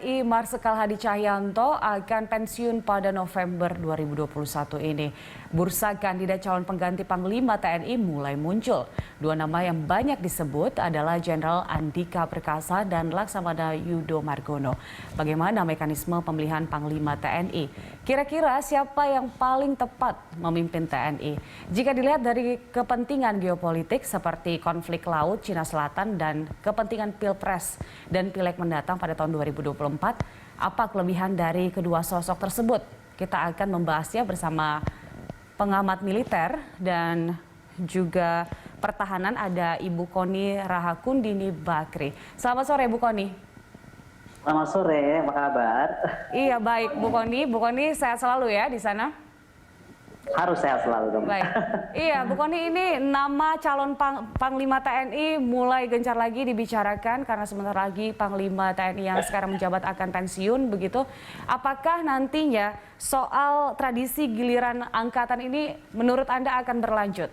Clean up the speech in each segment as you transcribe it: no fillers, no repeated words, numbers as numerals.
TNI Marsikal Hadi Cahyanto akan pensiun pada November 2021 ini. Bursa kandidat calon pengganti Panglima TNI mulai muncul. Dua nama yang banyak disebut adalah Jenderal Andika Perkasa dan Laksamana Yudo Margono. Bagaimana mekanisme pemilihan Panglima TNI? Kira-kira siapa yang paling tepat memimpin TNI? Jika dilihat dari kepentingan geopolitik seperti konflik laut Cina Selatan dan kepentingan Pilpres dan Pileg mendatang pada tahun 2024, apa kelebihan dari kedua sosok tersebut? Kita akan membahasnya bersama pengamat militer dan juga pertahanan, ada Ibu Kony Rahakundini Bakri. Selamat sore Bu Kony. Selamat sore, apa kabar? Iya baik Bu Kony. Bu Kony sehat selalu ya di sana? Harus sehat selalu dong. Baik. Iya, Bu Kony, ini nama calon Panglima TNI mulai gencar lagi dibicarakan karena sebentar lagi Panglima TNI yang sekarang menjabat akan pensiun begitu. Apakah nantinya soal tradisi giliran angkatan ini menurut Anda akan berlanjut?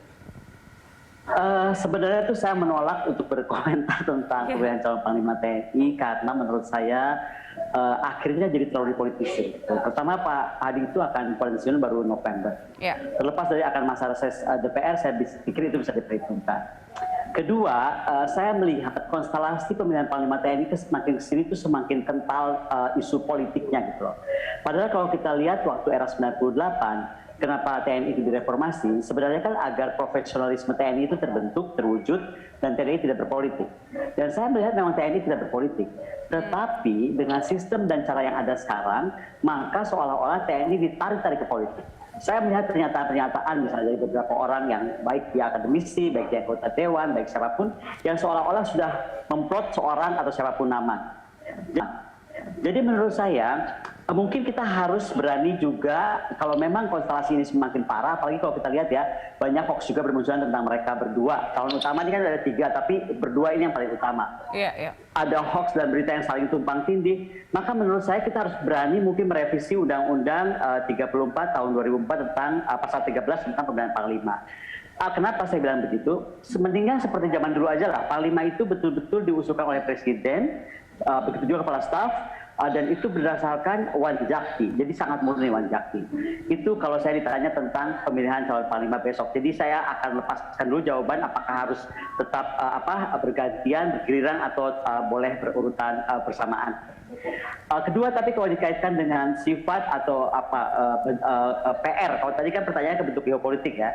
Sebenarnya itu saya menolak untuk berkomentar tentang pemilihan calon Panglima TNI karena menurut saya akhirnya jadi terlalu dipolitisir. Pertama, Pak Hadi itu akan pensiun baru November. Terlepas dari akan masa reses DPR, saya pikir itu bisa diperhitungkan. Kedua, saya melihat konstelasi pemilihan Panglima TNI semakin kesini itu semakin kental isu politiknya gitu loh. Padahal kalau kita lihat waktu era 98, kenapa TNI itu direformasi, sebenarnya kan agar profesionalisme TNI itu terbentuk, terwujud, dan TNI tidak berpolitik. Dan saya melihat memang TNI tidak berpolitik. Tetapi dengan sistem dan cara yang ada sekarang, maka seolah-olah TNI ditarik-tarik ke politik. Saya melihat pernyataan-pernyataan misalnya dari beberapa orang yang baik dia akademisi, baik dia anggota dewan, baik siapapun, yang seolah-olah sudah memplot seorang atau siapapun nama. Jadi menurut saya, mungkin kita harus berani juga, kalau memang konstelasi ini semakin parah, apalagi kalau kita lihat ya, banyak hoax juga bermunculan tentang mereka berdua. Calon utama ini kan ada 3, tapi berdua ini yang paling utama. Ada hoax dan berita yang saling tumpang tindih, maka menurut saya kita harus berani mungkin merevisi Undang-Undang 34 tahun 2004 tentang pasal 13 tentang pemilihan Panglima. Kenapa saya bilang begitu? Sementingnya seperti zaman dulu aja lah, Panglima itu betul-betul diusulkan oleh Presiden, begitu juga Kepala Staf, dan itu berdasarkan wanjakti, jadi sangat murni wanjakti. Itu kalau saya ditanya tentang pemilihan calon Panglima besok. Jadi saya akan lepaskan dulu jawaban apakah harus tetap bergantian, bergiliran atau boleh berurutan bersamaan. Kedua, tapi kalau dikaitkan dengan sifat atau PR, kalau tadi kan pertanyaannya ke bentuk geopolitik ya.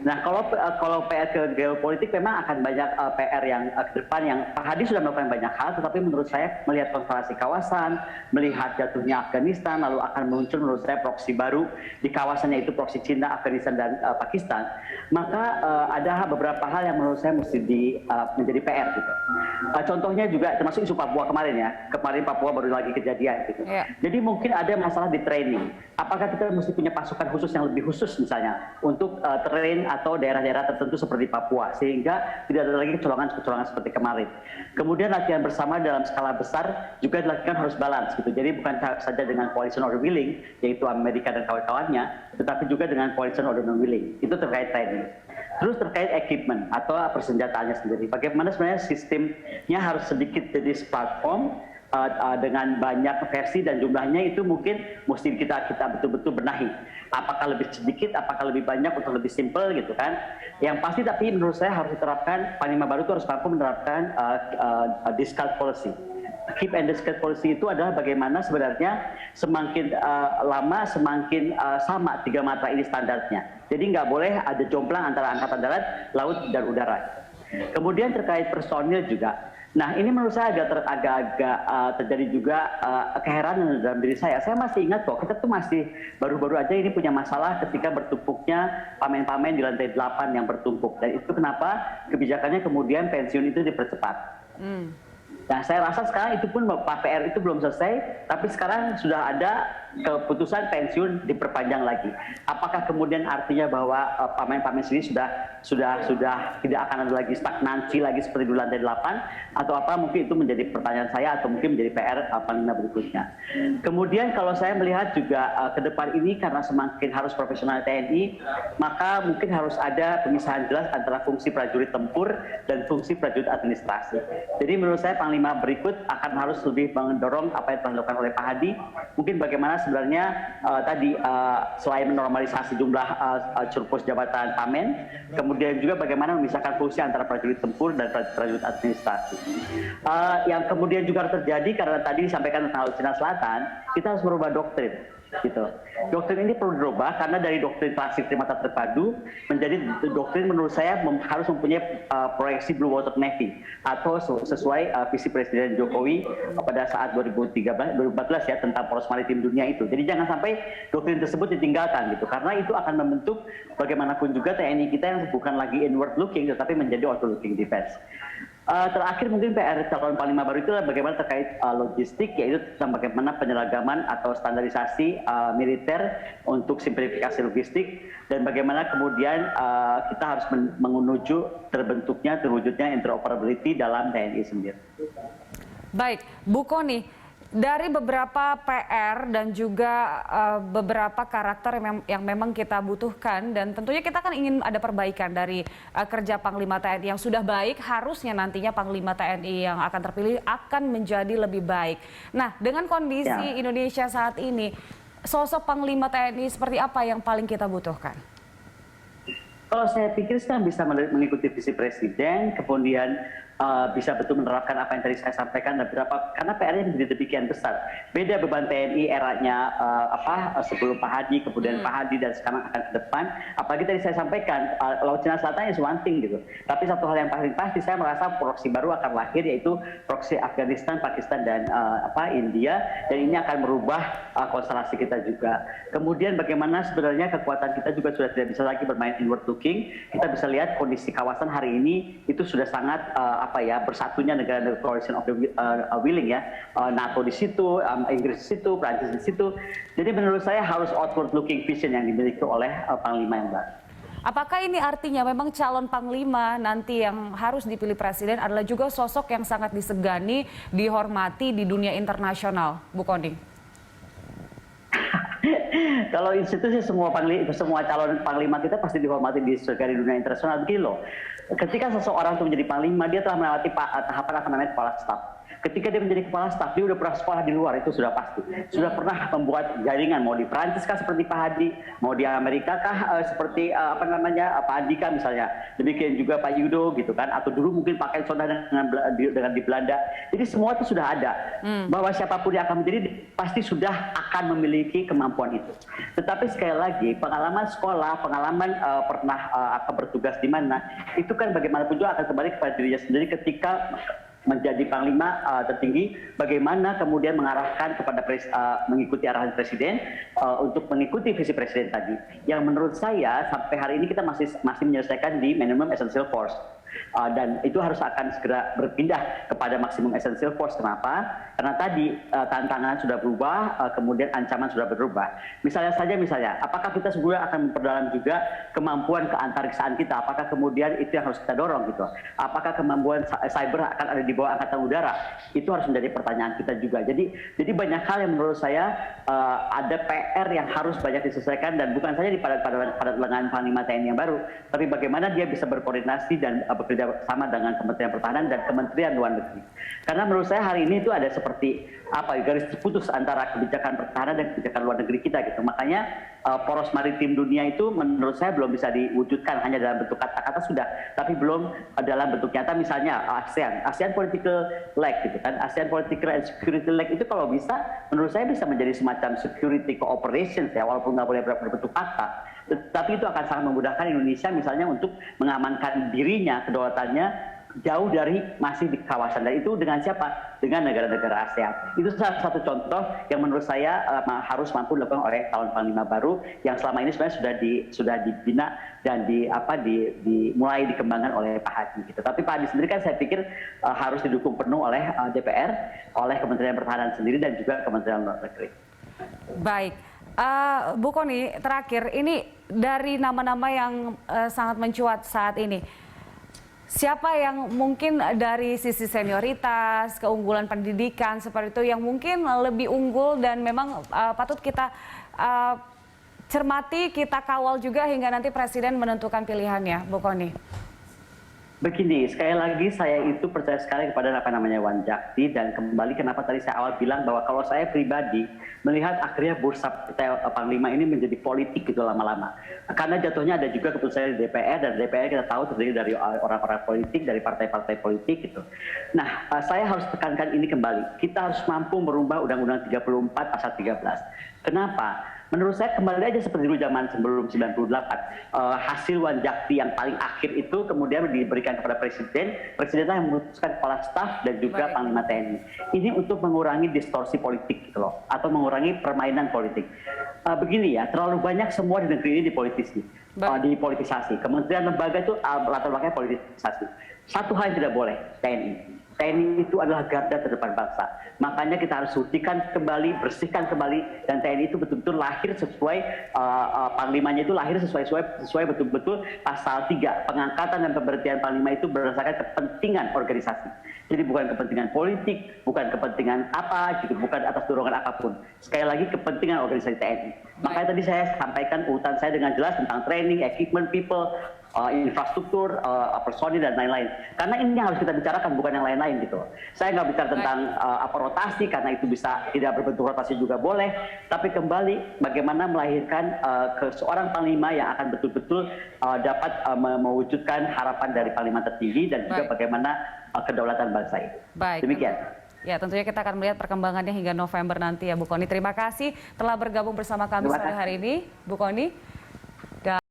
Nah, kalau PR ke geopolitik memang akan banyak PR yang ke depan yang Pak Hadi sudah melakukan banyak hal, tetapi menurut saya melihat konstelasi kawasan, melihat jatuhnya Afghanistan, lalu akan muncul menurut saya proksi baru di kawasannya itu proksi Cina, Afghanistan dan Pakistan. Maka ada beberapa hal yang menurut saya mesti menjadi PR gitu. Contohnya juga termasuk isu Papua kemarin ya. Kemarin Papua baru lagi kejadian gitu. Jadi mungkin ada masalah di training. Apakah kita mesti punya pasukan khusus yang lebih khusus misalnya untuk train atau daerah-daerah tertentu seperti Papua sehingga tidak ada lagi kecolongan-kecolongan seperti kemarin. Kemudian latihan bersama dalam skala besar juga dilakukan harus balance gitu. Jadi bukan saja dengan coalition order willing yaitu Amerika dan kawan-kawannya, tetapi juga dengan coalition order non willing. Itu terkait training. Terus terkait equipment atau persenjataannya sendiri. Bagaimana sebenarnya sistemnya harus sedikit jadi platform dengan banyak versi dan jumlahnya itu mungkin mesti kita betul-betul benahi. Apakah lebih sedikit, apakah lebih banyak untuk lebih simple gitu kan. Yang pasti tapi menurut saya harus diterapkan, Panglima baru itu harus mampu menerapkan discard policy. Keep and discard policy itu adalah bagaimana sebenarnya semakin lama semakin sama 3 matra ini standarnya. Jadi nggak boleh ada jomplang antara angkatan darat, laut dan udara. Kemudian terkait personil juga. Nah ini menurut saya agak-agak terjadi juga keheranan dalam diri saya. Saya masih ingat kok, kita tuh masih baru-baru aja ini punya masalah ketika bertumpuknya pamen-pamen di lantai 8 yang bertumpuk. Dan itu kenapa kebijakannya kemudian pensiun itu dipercepat. Nah saya rasa sekarang itu pun PR itu belum selesai, tapi sekarang sudah ada keputusan pensiun diperpanjang lagi. Apakah kemudian artinya bahwa pamen-pamen sini sudah tidak akan ada lagi stagnansi lagi seperti di lantai 8 atau apa, mungkin itu menjadi pertanyaan saya atau mungkin menjadi PR Panglima berikutnya. Kemudian kalau saya melihat juga ke depan ini karena semakin harus profesional TNI, maka mungkin harus ada pemisahan jelas antara fungsi prajurit tempur dan fungsi prajurit administrasi. Jadi menurut saya Panglima Panglima berikut akan harus lebih mendorong apa yang telah dilakukan oleh Pak Hadi. Mungkin bagaimana sebenarnya tadi selain menormalisasi jumlah surplus jabatan Pamen, kemudian juga bagaimana memisahkan fungsi antara prajurit tempur dan prajurit administrasi. Yang kemudian juga terjadi karena tadi disampaikan tentang Laut Cina Selatan, kita harus merubah doktrin. Gitu. Doktrin ini perlu dirubah karena dari doktrin klasik Trimatra Terpadu menjadi doktrin menurut saya harus mempunyai proyeksi Blue Water Navy atau sesuai visi Presiden Jokowi pada saat 2014 ya tentang poros maritim dunia itu. Jadi jangan sampai doktrin tersebut ditinggalkan gitu karena itu akan membentuk bagaimanapun juga TNI kita yang bukan lagi inward looking tetapi menjadi outward looking defense. Terakhir mungkin PR calon Panglima baru itu adalah bagaimana terkait logistik, yaitu tentang bagaimana penyeragaman atau standarisasi militer untuk simplifikasi logistik dan bagaimana kemudian kita harus menuju terwujudnya interoperability dalam TNI sendiri. Baik, Bu Kony, dari beberapa PR dan juga beberapa karakter yang memang kita butuhkan dan tentunya kita kan ingin ada perbaikan dari kerja Panglima TNI yang sudah baik, harusnya nantinya Panglima TNI yang akan terpilih akan menjadi lebih baik. Nah, dengan kondisi Indonesia saat ini, sosok Panglima TNI seperti apa yang paling kita butuhkan? Kalau saya pikir sekarang bisa mengikuti visi Presiden, kemudian bisa betul menerapkan apa yang tadi saya sampaikan dan karena PR-nya menjadi demikian besar. Beda beban TNI eranya sebelum Pak Hadi, kemudian Pak Hadi dan sekarang akan ke depan. Apalagi tadi saya sampaikan Laut Cina Selatan is one thing gitu. Tapi satu hal yang paling pasti saya merasa proksi baru akan lahir yaitu proksi Afghanistan, Pakistan dan India dan ini akan merubah konstelasi kita juga. Kemudian bagaimana sebenarnya kekuatan kita juga sudah tidak bisa lagi bermain inward looking. Kita bisa lihat kondisi kawasan hari ini itu sudah sangat bersatunya negara-negara coalition of the willing ya, NATO di situ, Inggris di situ, Prancis di situ. Jadi menurut saya harus outward looking vision yang dimiliki oleh Panglima yang baru. Apakah ini artinya memang calon Panglima nanti yang harus dipilih Presiden adalah juga sosok yang sangat disegani, dihormati di dunia internasional, Bu Kony? Kalau institusi semua calon Panglima kita pasti dihormati di dunia internasional begini loh. Ketika seseorang itu menjadi Panglima, dia telah melewati tahapan apa namanya kepala staf. Ketika dia menjadi kepala staf, dia sudah pernah sekolah di luar, itu sudah pasti. Sudah pernah membuat jaringan, mau di Prancis kah seperti Pak Hadi, mau di Amerika kah seperti Pak Andika misalnya. Demikian juga Pak Yudo gitu kan, atau dulu mungkin pakai saudara dengan di Belanda. Jadi semua itu sudah ada. Bahwa siapapun yang akan menjadi pasti sudah akan memiliki kemampuan itu. Tetapi sekali lagi pengalaman sekolah, pengalaman pernah akan bertugas di mana, itu kan bagaimanapun juga akan kembali kepada dirinya sendiri ketika menjadi Panglima tertinggi, bagaimana kemudian mengarahkan kepada mengikuti arahan Presiden untuk mengikuti visi Presiden tadi. Yang menurut saya sampai hari ini kita masih menyelesaikan di minimum essential force. Dan itu harus akan segera berpindah kepada maksimum essential force. Kenapa? Karena tadi tantangan sudah berubah, kemudian ancaman sudah berubah. Misalnya, apakah kita sebenarnya akan memperdalam juga kemampuan keantariksaan kita? Apakah kemudian itu yang harus kita dorong gitu? Apakah kemampuan cyber akan ada di bawah Angkatan Udara? Itu harus menjadi pertanyaan kita juga. Jadi banyak hal yang menurut saya ada PR yang harus banyak diselesaikan dan bukan saja pada lengan Panglima TNI yang baru, tapi bagaimana dia bisa berkoordinasi dan bekerja sama dengan Kementerian Pertahanan dan Kementerian Luar Negeri. Karena menurut saya hari ini itu ada seperti garis terputus antara kebijakan pertahanan dan kebijakan luar negeri kita gitu. Makanya poros maritim dunia itu menurut saya belum bisa diwujudkan hanya dalam bentuk kata-kata sudah, tapi belum dalam bentuk nyata. Misalnya ASEAN Political Leg gitu kan. ASEAN Political and Security Leg itu kalau bisa menurut saya bisa menjadi semacam security cooperation ya, walaupun nggak boleh berbentuk kata. Tetapi itu akan sangat memudahkan Indonesia misalnya untuk mengamankan dirinya, kedaulatannya jauh dari masih di kawasan. Dan itu dengan siapa? Dengan negara-negara ASEAN. Itu salah satu contoh yang menurut saya harus mampu dilakukan oleh calon Panglima baru yang selama ini sebenarnya sudah dibina dan mulai dikembangkan oleh Pak Hadi. Gitu. Tapi Pak Hadi sendiri kan saya pikir harus didukung penuh oleh DPR, oleh Kementerian Pertahanan sendiri dan juga Kementerian Luar Negeri. Baik. Bu Kony, terakhir ini dari nama-nama yang sangat mencuat saat ini, siapa yang mungkin dari sisi senioritas, keunggulan pendidikan seperti itu yang mungkin lebih unggul dan memang patut kita cermati, kita kawal juga hingga nanti Presiden menentukan pilihannya, Bu Kony? Begini, sekali lagi saya itu percaya sekali kepada apa namanya Wanjakti, dan kembali kenapa tadi saya awal bilang bahwa kalau saya pribadi melihat akhirnya bursa Panglima ini menjadi politik gitu lama-lama. Karena jatuhnya ada juga keputusan di DPR, dan DPR kita tahu terdiri dari orang-orang politik, dari partai-partai politik gitu. Nah, saya harus tekankan ini kembali. Kita harus mampu merubah Undang-Undang 34 pasal 13. Kenapa? Menurut saya kembali aja seperti dulu zaman sebelum 98, hasil Wanjakti yang paling akhir itu kemudian diberikan kepada presiden, presidenlah yang memutuskan kepala staf dan juga Panglima TNI. Ini untuk mengurangi distorsi politik gitu loh, atau mengurangi permainan politik. Begini ya, terlalu banyak semua di negeri ini dipolitisasi. Kementerian lembaga itu latar belakangnya politisasi. Satu hal yang tidak boleh, TNI. TNI itu adalah garda terdepan bangsa. Makanya kita harus sucikan kembali, bersihkan kembali, dan TNI itu betul-betul lahir sesuai, Panglimanya itu lahir sesuai betul-betul pasal 3. Pengangkatan dan pemberhentian Panglima itu berdasarkan kepentingan organisasi. Jadi bukan kepentingan politik, bukan kepentingan apa, gitu, bukan atas dorongan apapun. Sekali lagi kepentingan organisasi TNI. Makanya tadi saya sampaikan urutan saya dengan jelas tentang training, equipment, people, infrastruktur, personil dan lain-lain. Karena ini yang harus kita bicarakan, bukan yang lain-lain gitu. Saya nggak bicara tentang apa rotasi, karena itu bisa tidak berbentuk rotasi juga boleh. Tapi kembali bagaimana melahirkan seorang Panglima yang akan betul-betul dapat mewujudkan harapan dari Panglima tertinggi, dan juga bagaimana kedaulatan bangsa ini. Demikian. Ya, tentunya kita akan melihat perkembangannya hingga November nanti ya, Bu Kony. Terima kasih telah bergabung bersama kami sore hari ini, Bu Kony.